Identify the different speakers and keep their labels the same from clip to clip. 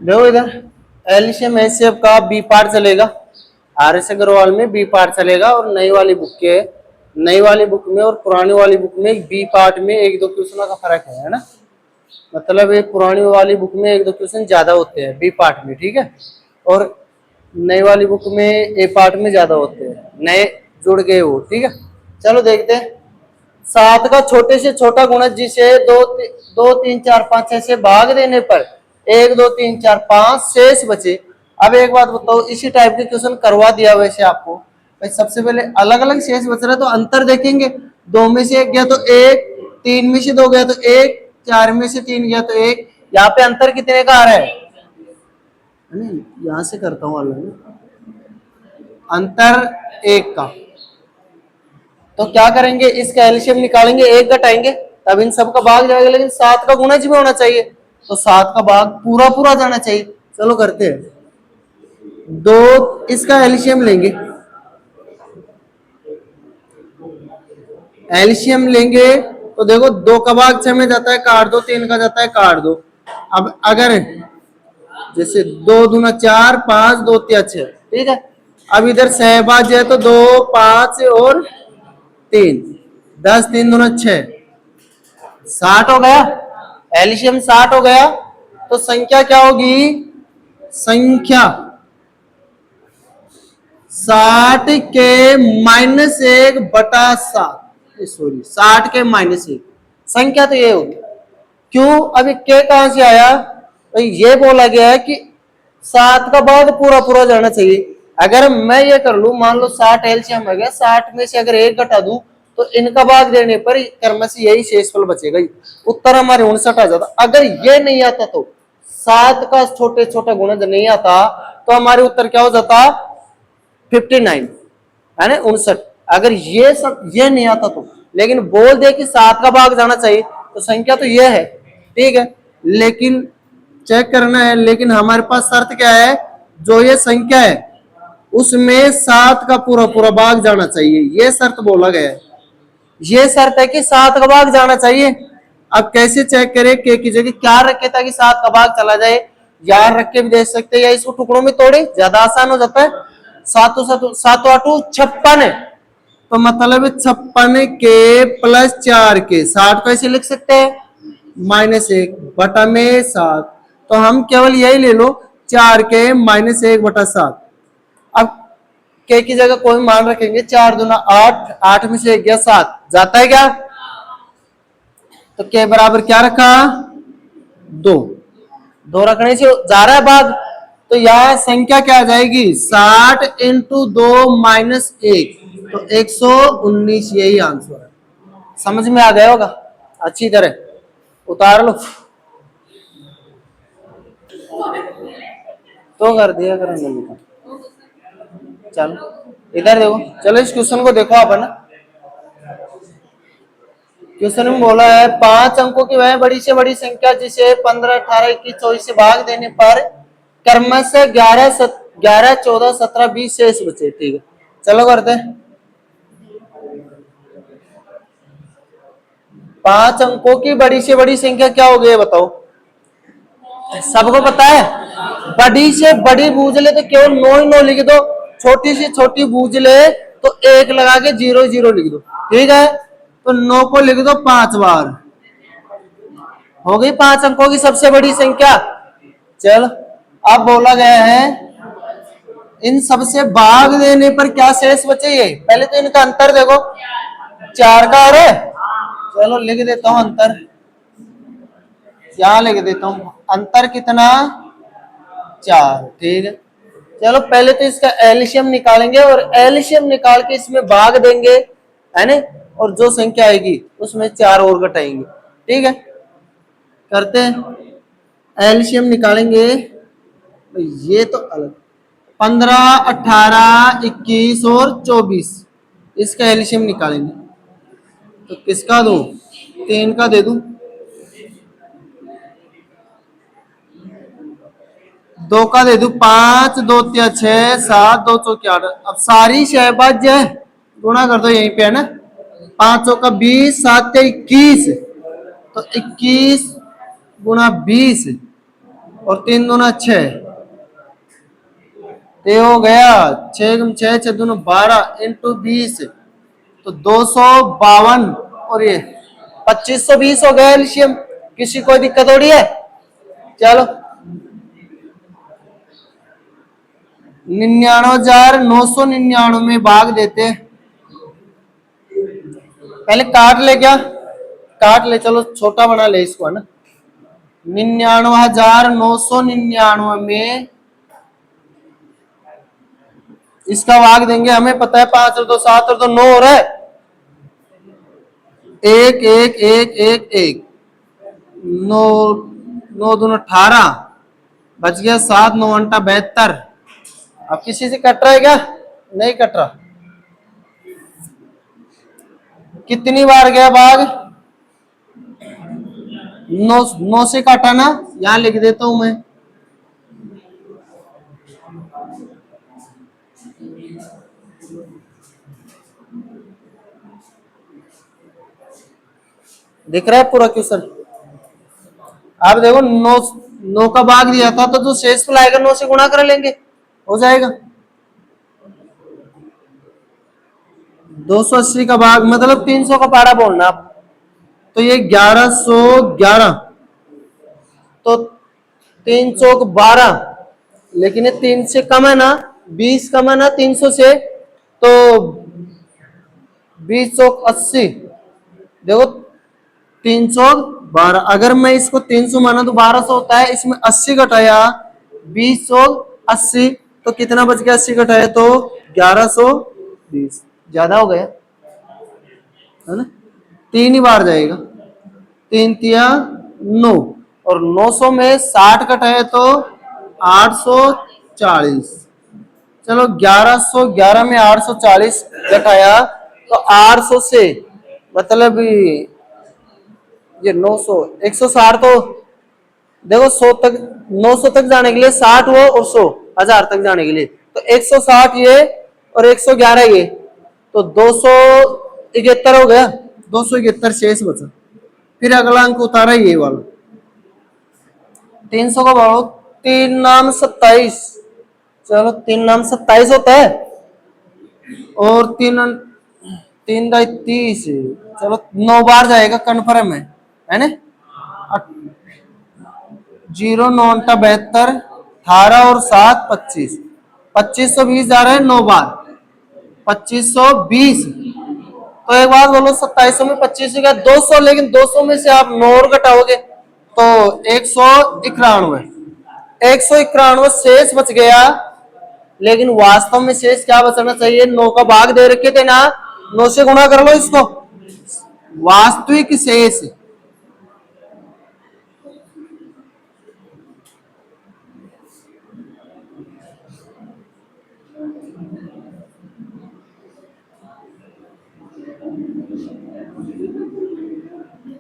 Speaker 1: देखो इधर LCM HCF का बी पार्ट चलेगा, आर एस अग्रवाल में बी पार्ट चलेगा, और नई वाली बुक में और पुरानी वाली बुक में बी पार्ट में एक दो क्वेश्चनों का फर्क है ना। मतलब ये पुरानी वाली बुक में एक दो क्वेश्चन ज्यादा होते हैं बी पार्ट में, ठीक है, और नई वाली बुक में ए पार्ट में ज्यादा होते हैं, नए जुड़ गए वो, ठीक है। चलो देखते हैं। 7 का छोटे से छोटा गुणज जिसे 2 3 4 5 6 से भाग देने पर 1 2 3 4 5 शेष बचे। अब एक बात बताओ, इसी टाइप के क्वेश्चन करवा दिया वैसे आपको भाई, सबसे पहले अलग अलग शेष बच रहा है तो अंतर देखेंगे। 2 में से 1 गया तो 1, 3 में से 2 गया तो 1, 4 में से 3 गया तो 1। यहाँ पे अंतर कितने का आ रहा है? यहां से करता हूं अलग, अंतर 1 का। तो क्या करेंगे, इसका एलसीएम निकालेंगे, 1 घटाएंगे, तब इन सब का भाग जाएगा, लेकिन 7 का गुणज भी होना चाहिए, तो 7 का भाग पूरा पूरा जाना चाहिए। चलो करते हैं। 2 इसका एलसीएम लेंगे, एलसीएम लेंगे तो देखो 2 का भाग 6 में जाता है, काट दो, 3 का जाता है, काट दो। अब अगर जैसे 2 दूना 4, 5 2 3 6, ठीक है। अब इधर सहभाज्य है तो 2 5 और 3, 10 3 दूना 6, 60 हो गया। एलसीएम 60 हो गया, तो संख्या क्या होगी? संख्या 60 के -1/7, सॉरी 60 के -1, संख्या तो ये होगी। क्यों? अभी के कहां से आया? तो ये बोला गया है कि 7 का भाग पूरा पूरा जाना चाहिए। अगर मैं ये कर लू, मान लो 60 एलसीएम हो गया, 60 में से अगर 1 घटा दूं तो इनका भाग देने पर कर्म से यही शेषफल बचेगा, उत्तर हमारे 59 आ जाता। अगर ये नहीं आता तो 7 का छोटे छोटे गुणज नहीं आता तो हमारे उत्तर क्या हो जाता? 59, है ना, 59। अगर ये सब ये नहीं आता तो, लेकिन बोल दे कि 7 का भाग जाना चाहिए, तो संख्या तो ये है, ठीक है। लेकिन चेक करना है, लेकिन हमारे पास शर्त क्या है? जो ये संख्या है उसमें 7 का पूरा पूरा भाग जाना चाहिए, ये शर्त बोला गया है। ये शर्त है कि 7 का भाग जाना चाहिए। अब कैसे चेक करें? के की जगह क्या रखे ताकि 7 का भाग चला जाए? यार रख के भी दे सकते हैं, या इसको टुकड़ों में तोड़े, ज्यादा आसान हो जाता है। 7 7 8 56, तो मतलब 56 के प्लस 4 के, 60 कैसे लिख सकते हैं? -1 बटा में 7, तो हम केवल यही ले लो, 4 के -1/7। अब के की जगह कोई मान रखेंगे, 4 दूना 8, 8 में से 1 गया 7, जाता है क्या? तो के बराबर क्या रखा? 2, 2 रखने से जा रहा है भाग, तो यह संख्या क्या आ जाएगी? 60 × 2 -1, तो 119, यही आंसर है। समझ में आ गया होगा अच्छी तरह, उतार लो तो कर दिया करेंगे। चलो इधर देखो, चलो इस क्वेश्चन को देखो अपन। क्वेश्चन में बोला है 5 अंकों की वह बड़ी से बड़ी संख्या जिसे 15 18 21 24 से भाग देने पर क्रमशः 11 14 17 20 शेष बचे, ठीक है। चलो करते हैं। 5 अंकों की बड़ी से बड़ी संख्या क्या हो गई बताओ? सबको पता है, बड़ी से बड़ी बूझ ले तो केवल 9 ही 9 लिख दो, छोटी से छोटी बूझ ले तो 1 लगा के 0 0 लिख दो, ठीक है। तो 9 को लिख दो 5 बार, हो गई 5 अंकों की सबसे बड़ी संख्या। चल अब बोला गया है इन सबसे भाग देने पर क्या शेष बचे? ये पहले तो इनका अंतर देखो, 4 का, अरे चलो लिख देता हूं अंतर, यहाँ लिख देता हूं अंतर कितना? 4, ठीक है। चलो पहले तो इसका एलसीएम निकालेंगे और एलसीएम निकाल के इसमें भाग देंगे, है ना, और जो संख्या आएगी उसमें 4 और घटाएंगे, ठीक है। करते हैं, एलसीएम निकालेंगे। ये तो अलग, 15 18 21 और 24, इसका एलसीएम निकालेंगे, तो किसका दूं? 3 का दे दूं, 2 का दे दूं, 5 2 3 6 7 2 4 8। अब सारी सहभाज्य गुणा कर दो यहीं पे, है ना। 5 का 20, 7 21, तो 21 × 20, और 3 दूना 6, तो ये हो गया 6 6 6 12 इंटू 20, तो 252, और ये 2520 हो गया एलसीएम। किसी कोई दिक्कत हो रही है? चलो 99,999 भाग देते, पहले काट ले, क्या काट ले, चलो छोटा बना ले इसको, है ना। 99,999 में इसका भाग देंगे, हमें पता है 5 और 2 7 और 2 9 हो रहा है, 1 1 1 1 1, 9 9 दूना 18, बच गया 7 9 अंटा 72। अब किसी से कट रहा है क्या? नहीं कट रहा। कितनी बार गया भाग? 9 9 से काटा ना, यहां लिख देता हूं मैं। दिख रहा है पूरा क्वेश्चन? आप देखो 9 9 का भाग दिया था, तो जो शेष तो लाएगा 9 से गुणा कर लेंगे, हो जाएगा। 280 का भाग मतलब 300 का पारा बोलना आप, तो ये 1111, तो 3 चौक 12, लेकिन ये 3 से कम है ना, 20 कम है ना 300 से, तो 20 चौक 80, देखो 3 चौक 12, अगर मैं इसको 300 माना तो 1200 होता है, इसमें 80 घटाया 20 चौक 80, तो कितना बच गया? 80 घटाया तो 1120, ज्यादा हो गया, है ना। 3 ही बार जाएगा, 3 तिया 9, और 900 में 60 कटाए तो 840। चलो 1111 में 840 घटाया तो 800 से, मतलब ये 900 160, तो देखो 100 तक, 900 तक जाने के लिए 60 वो और 100 1000 तक जाने के लिए, तो 160 ये और 111 ये, तो 271 हो गया, 271 शेष बचा। फिर अगला अंक उतारा ये वाला, 300 का भाव 3 नाम 27, चलो 3 नाम 27 होता है, और 3 दाई 30, चलो 9 बार जाएगा, कन्फर्म है ना। 0 9 अंटा 72, 18 और 7 25, 2520 जा रहा है 9 बार, 2520। तो एक बात बोलो, 2700 में 25 का 200, लेकिन 200 में से आप 9 और घटाओगे तो 191, 191 शेष बच गया। लेकिन वास्तव में शेष क्या बचना चाहिए? 9 का भाग दे रखे थे ना, 9 से गुणा कर लो इसको, वास्तविक शेष।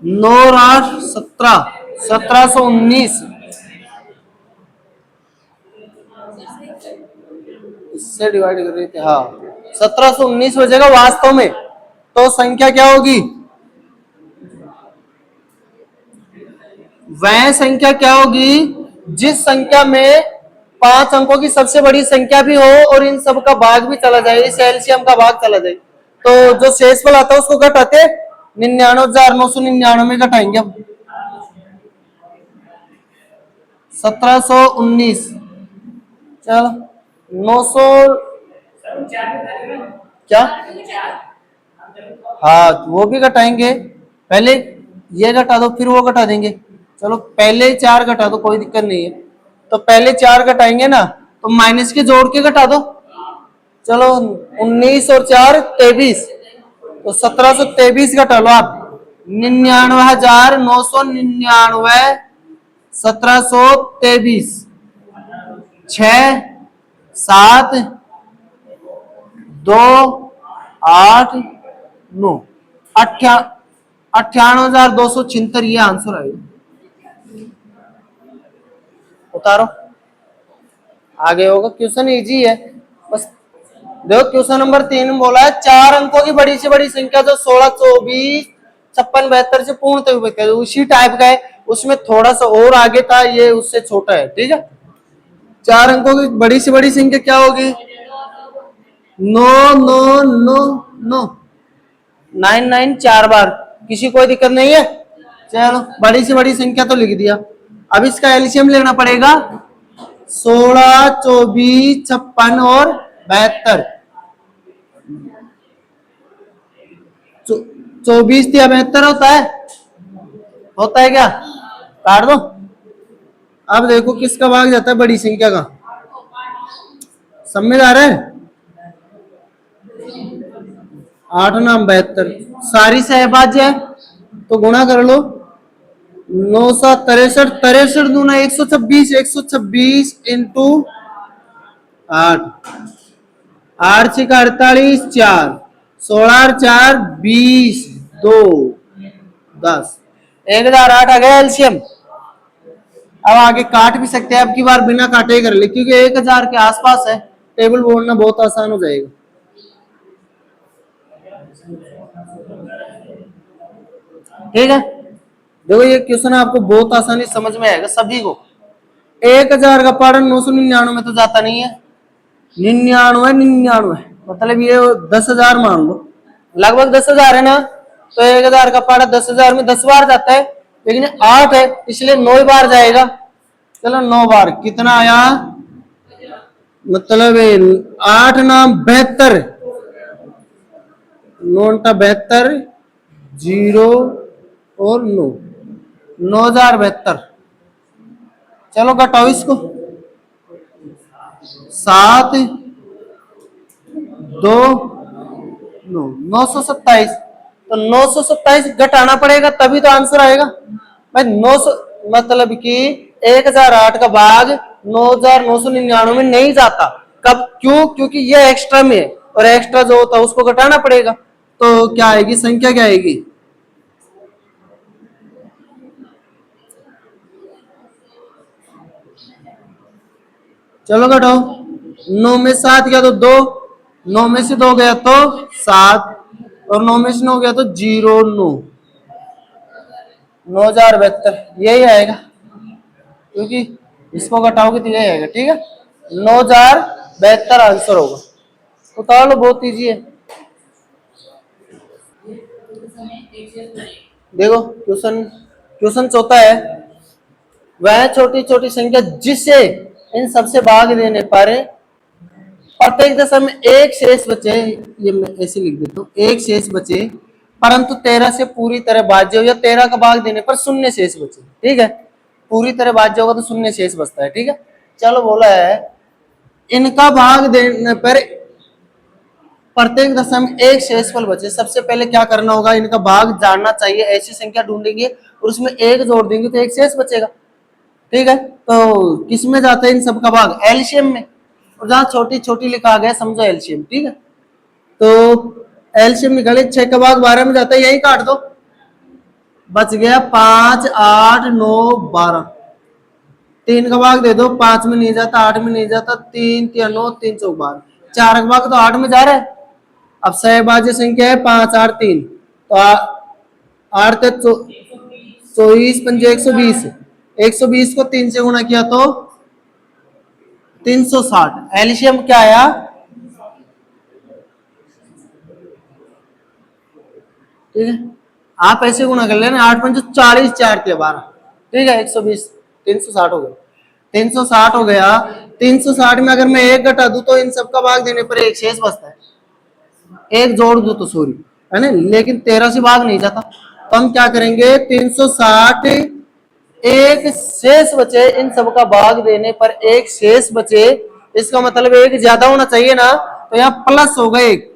Speaker 1: नौ और 8 17, 1719, इससे डिवाइड कर रहे थे, हाँ 1719 बचेगा वास्तव में। तो संख्या क्या होगी? वह संख्या क्या होगी जिस संख्या में 5 अंकों की सबसे बड़ी संख्या भी हो और इन सब का भाग भी चला जाए, इस एलसीएम का भाग चला जाए, तो जो शेषफल आता है उसको घटाते 99,999 में घटाएंगे अब। 1719, चलो 900 क्या, हाँ वो भी घटाएंगे, पहले ये घटा दो फिर वो घटा देंगे। चलो पहले 4 घटा दो, कोई दिक्कत नहीं है, तो पहले 4 घटाएंगे ना, तो माइनस के जोड़ के घटा दो। चलो 19 और 4 23, तो 1723 घटा लो आप, 99,999, 1723, 6 7 2 8 9, 98,276, ये आंसर आएगा। उतारो, आगे होगा, क्वेश्चन इजी है बस। देखो क्वेश्चन नंबर 3 में बोला है 4 अंकों की बड़ी से बड़ी संख्या जो 16 24 56 72 से पूर्ण तक, उसी टाइप का है, उसमें थोड़ा सा और आगे था, ये उससे छोटा है, ठीक है। 4 अंकों की बड़ी से बड़ी संख्या क्या होगी? 9 9 9 4 बार। किसी कोई दिक्कत नहीं है? चलो बड़ी से बड़ी संख्या तो लिख दिया। अब इसका एलसीएम लेना पड़ेगा। 16, 24, 56 और 72। 24 या 72 होता है? होता है क्या? काट दो। अब देखो किसका भाग जाता है बड़ी संख्या का। समझ आ रहा है? 8 नाम 72 सारी सहभाज्य है तो गुणा कर लो। 9 7 63, 63 दूना 126, 126 इंटू 8, 8 6 48, 4 16 4 20 2 10। 1008 आ गया एलसीएम। अब आगे काट भी सकते हैं, अब की बार बिना काटे ही कर ले क्योंकि 1000 के आसपास है। टेबल बोलना बहुत आसान हो जाएगा। ठीक है, देखो ये क्वेश्चन आपको बहुत आसानी समझ में आएगा सभी को। 1000 का पारण 999 में तो जाता नहीं है। 99 मतलब ये 10,000 मान लो, लगभग 10,000 है ना। तो 1000 का पारा 10,000 में 10 बार जाता है, लेकिन 8 है इसलिए 9 बार जाएगा। चलो 9 बार कितना आया? मतलब 8 नाम 72, 9 72, 0 और 9, 9072। चलो घटाओ इसको। 7 2 9 927। तो 927 घटाना पड़ेगा तभी तो आंसर आएगा भाई। 900 मतलब कि 1008 का भाग 9999 में नहीं जाता। कब? क्यों? क्योंकि ये एक्स्ट्रा में है और एक्स्ट्रा जो होता है उसको घटाना पड़ेगा। तो क्या आएगी संख्या? क्या आएगी? चलो घटाओ। 9 में 7 गया तो 2, 9 में से 2 गया तो 7 और 9 में से 9 गया तो 0 9, 9072 यही आएगा क्योंकि इसको घटाओगे तो यही आएगा। ठीक है, 9072 आंसर होगा। तो उतार लो, बहुत इजी है। देखो क्वेश्चन, क्वेश्चन चौथा है, वह छोटी छोटी संख्या जिससे इन सबसे भाग देने पर प्रत्येक दशा में एक शेष बचे, ये मैं ऐसे लिख देता हूँ, एक शेष बचे परंतु 13 से पूरी तरह भाज्य हो, या 13 का भाग देने पर शून्य शेष बचे। ठीक है, पूरी तरह भाज्य होगा तो शून्य शेष बचता है। ठीक है, चलो बोला है इनका भाग देने पर प्रत्येक दशा में एक शेषफल बचे। सबसे पहले क्या करना होगा? इनका भाग जानना चाहिए। ऐसी संख्या ढूंढेंगे और उसमें एक जोड़ देंगे तो एक शेष बचेगा। ठीक है, तो किस में जाता है इन सबका भाग? एलसीएम में। और जहां छोटी छोटी लिखा गया समझो एलसीएम। ठीक है, तो एलसीएम निकाले, 6 का भाग 12 में जाता है, यही काट दो, बच गया 5 8 9 12। 3 का भाग दे दो, 5 में नहीं जाता, 8 में नहीं जाता, 3 3 9 3 4 12। 4 का भाग तो 8 में जा रहा है। अब सहभाज्य संख्या है 5 8 3, तो 8 24 5 120, 120 को 3 से गुणा किया तो 360। एलसीएम क्या आया? ठीक है, आप ऐसे गुणा कर लेना, 8 5 40, 4 के 12। ठीक है, 120 360 हो गया, 360 हो गया। 360 में अगर मैं एक घटा दूं तो इन सबका भाग देने पर एक शेष बचता है, एक जोड़ दो तो सॉरी, है ना, लेकिन 13 से भाग नहीं जाता। तो हम क्या करेंगे? 360 एक शेष बचे, इन सबका भाग देने पर एक शेष बचे, इसका मतलब एक ज्यादा होना चाहिए ना, तो यहाँ प्लस होगा एक।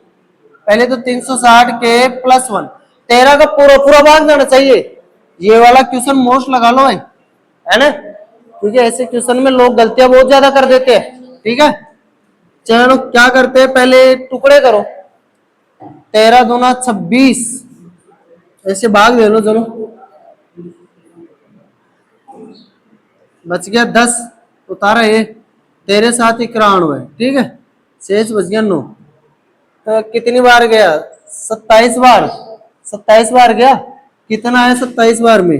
Speaker 1: पहले तो 360 के प्लस 1, 13 का पूरा पूरा भाग जाना चाहिए। ये वाला क्वेश्चन मोस्ट लगा लो है ना, क्योंकि ऐसे क्वेश्चन में लोग गलतियां बहुत ज्यादा कर देते हैं। ठीक है, चलो क्या करते हैं, पहले टुकड़े करो। 13 दूना 26, ऐसे भाग ले लो। चलो बच गया 10, उतारा ये, तेरे साथ 91। ठीक है, शेष बच गया 9। तो कितनी बार गया? 27 बार। 27 बार गया। कितना है 27 बार में?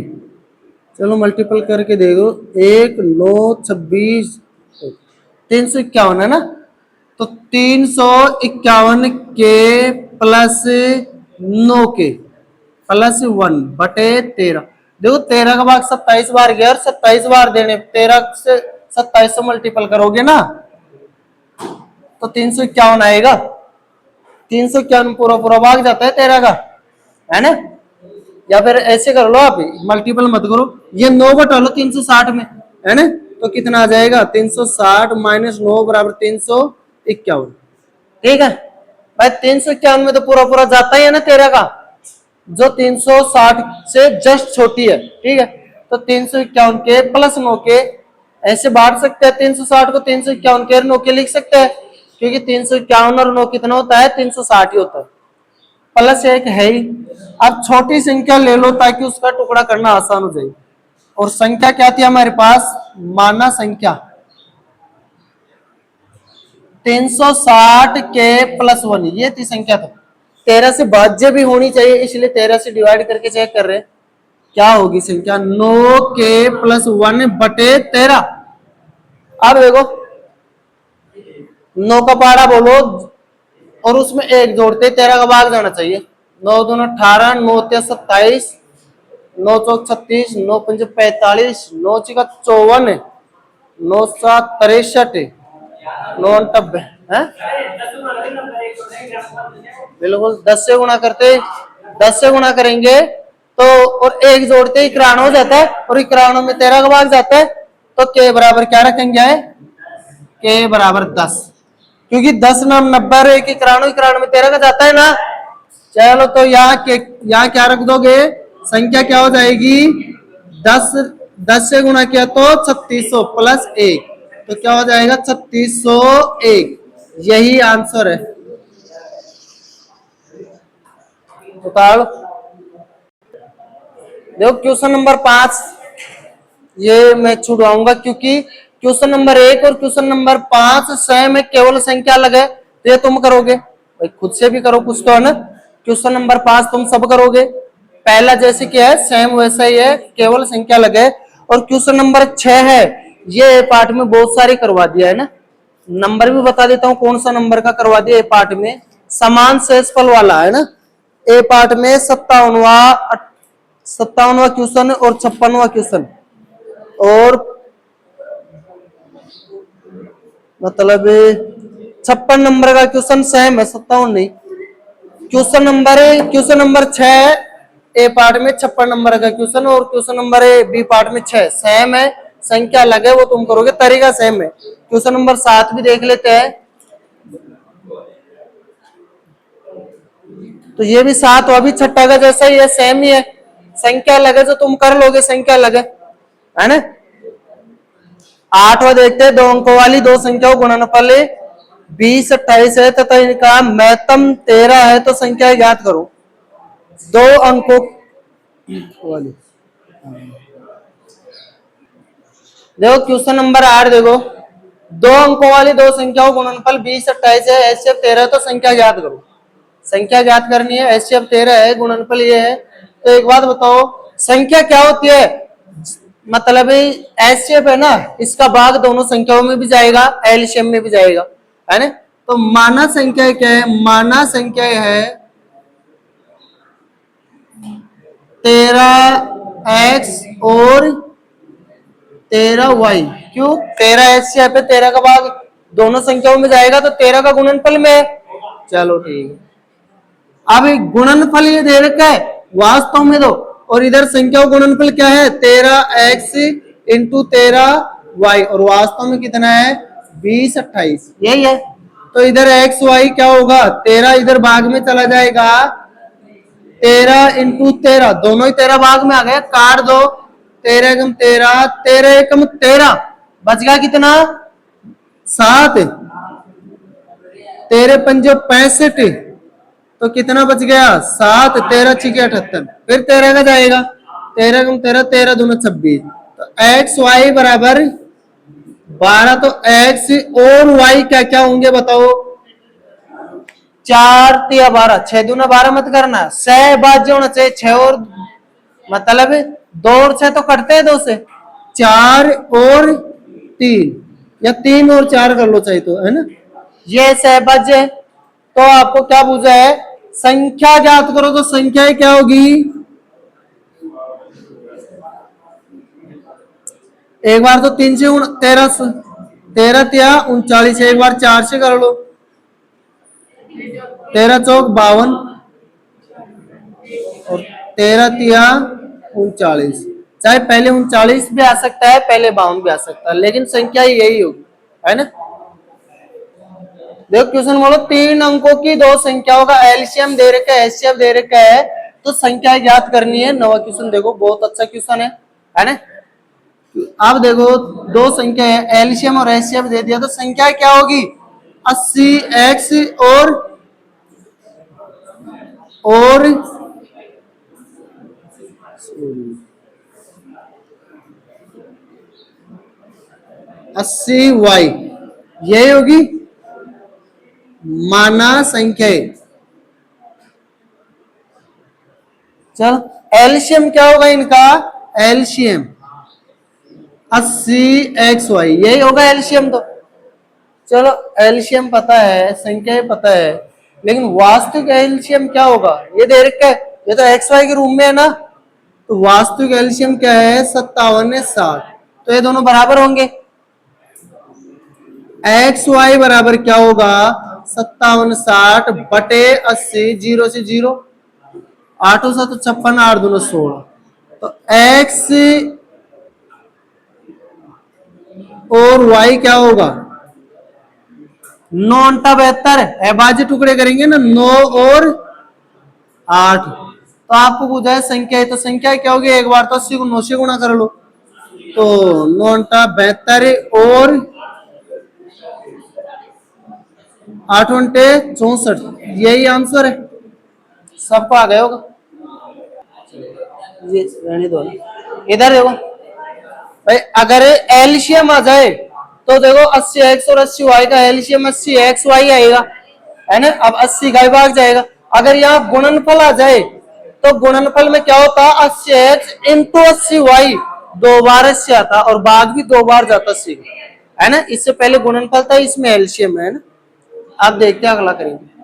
Speaker 1: चलो मल्टीपल करके देखो, 1 9 26 351 है ना। तो 351 के प्लस 9 के प्लस 1/13। देखो 13 का भाग 27 बार गया और 27 बार देने 13 से 27 से मल्टीपल करोगे ना तो 351 आएगा। 351 पूरा पूरा भाग जाता है 13 का, है ना। या फिर ऐसे कर लो, आप मल्टीपल मत करो, ये 9 बटा लो 360 में, है ना। तो कितना आ जाएगा, 360 माइनस 9 बराबर 351। ठीक है भाई, 351 में तो पूरा पूरा जाता ही है ना 13 का, जो 360 से जस्ट छोटी है। ठीक है, तो 351 के प्लस 9 के ऐसे बांट सकते हैं। 360 को 351 के 9 के लिख सकते हैं, क्योंकि 351 और 9 कितना होता है, 360 ही होता है, प्लस 1 है ही। अब छोटी संख्या ले लो ताकि उसका टुकड़ा करना आसान हो जाए। और संख्या क्या थी हमारे पास, माना संख्या 360 के प्लस 1, ये थी संख्या। तो 13 से भाज्य भी होनी चाहिए, इसलिए 13 से डिवाइड करके चेक कर रहे हैं क्या होगी संख्या, 9 के प्लस 1/13। अब देखो 9 का पारा बोलो और उसमें 1 जोड़ते 13 का भाग जाना चाहिए। 9 दूना 18, 9 ते 27, 9 चौक 36, 9 पंच 45, 9 चिका 54, 9 7 63, 9 90 है बिल्कुल। 10 से गुणा करते, 10 से गुणा करेंगे तो और 1 जोड़ते 91 हो जाता है, और 91 में 13 का भाग जाता है। तो के बराबर क्या रखेंगे, के बराबर 10, क्योंकि 10 नाम 90 और 1 91, 91 में 13 का जाता है ना। चलो तो यहाँ क्या रख दोगे, संख्या क्या हो जाएगी, 10 से गुणा किया तो 3600 प्लस 1, तो क्या हो जाएगा 3601। यही आंसर है। उतार देखो क्वेश्चन नंबर 5, ये मैं छुड़वाऊंगा क्योंकि क्वेश्चन नंबर 1 और क्वेश्चन नंबर 5 सेम है, केवल संख्या अलग है। तो ये तुम करोगे भाई, खुद से भी करो कुछ तो, है ना। क्वेश्चन नंबर 5 तुम सब करोगे, पहला जैसे कि है सेम वैसा ही है, केवल संख्या अलग है। और क्वेश्चन नंबर 6 है, ये पार्ट में बहुत सारे करवा दिया है ना। नंबर भी बता देता हूँ कौन सा नंबर का करवा दिया। ए पार्ट में समान शेषफल वाला है ना। ए पार्ट में 57वां क्वेश्चन और 56वां क्वेश्चन, और मतलब 56 नंबर का क्वेश्चन सेम है, 57 नहीं। क्वेश्चन नंबर 6 ए पार्ट में 56 नंबर का क्वेश्चन, और क्वेश्चन नंबर बी पार्ट में 6 सेम है, संख्या अलग है, वो तुम करोगे, तरीका सेम है। क्वेश्चन नंबर 7 भी देख लेते हैं। तो ये भी 7 और भी 6 का जैसा ही है, सेम ही है, संख्या अलग है, जो तुम कर लोगे संख्या अलग है ना। 8वां देखते हैं, 2 अंकों वाली 2 संख्याओं गुणनफल 20 28 है तथा इनका महत्तम 13 है, तो संख्या ज्ञात करो। 2 अंकों वाली देखो क्वेश्चन नंबर 8 देखो, 2 अंकों वाली 2 संख्याओं गुणनफल 20 28 है, एचसीएफ 13, तो संख्या ज्ञात करो। संख्या ज्ञात करनी है, एचसीएफ 13 है, गुणनफल ये है। तो एक बात बताओ, संख्या क्या होती है, मतलब एचसीएफ है ना, इसका भाग दोनों संख्याओं में भी जाएगा, एलसीएम में भी जाएगा, है ना। तो माना संख्या क्या है, माना संख्या है 13x और 13y। क्यों, 13 एचसीएफ है, 13 का भाग दोनों संख्याओं में जाएगा, तो 13 का गुणनफल में है। चलो ठीक है, अब गुणनफल ये दे रखा है वास्तव में दो, और इधर संख्या गुणनफल क्या है, 13x इंटू 13y, और वास्तव में कितना है 20 28, यही है। तो इधर x y क्या होगा, 13 इधर भाग में चला जाएगा, 13 इंटू 13, दोनों ही 13 भाग में आ गए, काट दो, 13 एकम 13, 13 एकम 13, बच गया कितना 7, 13 पंजे 65, तो कितना बच गया 7, 13 छिके 78, फिर 13 का जाएगा, 13 कम 13, 13 दूना 26, तो एक्स वाई बराबर 12। तो एक्स और वाई क्या क्या होंगे बताओ, 4 3 12, 6 दूना 12 मत करना, सहभाज्य होना चाहिए, 6 और मतलब 2 और 6 तो कटते हैं 2 से, 4 और 3 या 3 और 4 कर लो चाहे तो, है ना। ये सहभाज्य है। तो आपको क्या पूछा है, संख्या ज्ञात करो, तो संख्या क्या होगी, एक बार तो 3 से 13, 13 या 39, एक बार 4 से कर लो, 13 चौक 52 और 13 या 39, चाहे पहले 39 भी आ सकता है, पहले 52 भी आ सकता है, लेकिन संख्या यही होगी, है ना। देखो क्वेश्चन बोलो 3 अंकों की 2 संख्याओं का एलसीएम दे रखा है, एचसीएफ दे रखा है, तो संख्या ज्ञात करनी है। नवा क्वेश्चन देखो, बहुत अच्छा क्वेश्चन है ना। अब देखो 2 संख्या है, एलसीएम और एचसीएफ दे दिया, तो संख्या क्या होगी, 80x और 80y, यही होगी माना संख्या। चल एलसीएम क्या होगा इनका, एलसीएम 80xy, यही होगा एलसीएम। तो चलो एलसीएम पता है, संख्या पता है, लेकिन वास्तविक एलसीएम क्या होगा, ये दे रखा है, ये तो एक्स वाई के रूम में है ना। तो वास्तविक एलसीएम क्या है, 57 है 60, तो ये दोनों बराबर होंगे। एक्स वाई बराबर क्या होगा, 57 60 बटे 80, 0 से 0, 8 7 56, 8 2 16, तो एक्स और वाई क्या होगा, 9 72, अभाज्य टुकड़े करेंगे ना, 9 और 8, तो आपको पूछा है संख्या है, तो संख्या क्या होगी, एक बार तो 80 को 9 से गुणा कर लो, तो 9 72 और 8 64, यही आंसर है। सबको आ गया होगा, ये रहने दो। इधर देखो भाई, अगर एलसीएम आ जाए तो देखो 80x और 80y का एलसीएम 80xy आएगा, है ना। अब 80 का भाग जाएगा। अगर यहाँ गुणनफल आ जाए तो गुणनफल में क्या होता है, 80x इंटू 80y, 2 बार 80 आता और भाग भी 2 बार जाता 80, है ना। इससे पहले गुणनफल था, इसमें एलसीएम है ना। अब देखते हैं अगला करेंगे।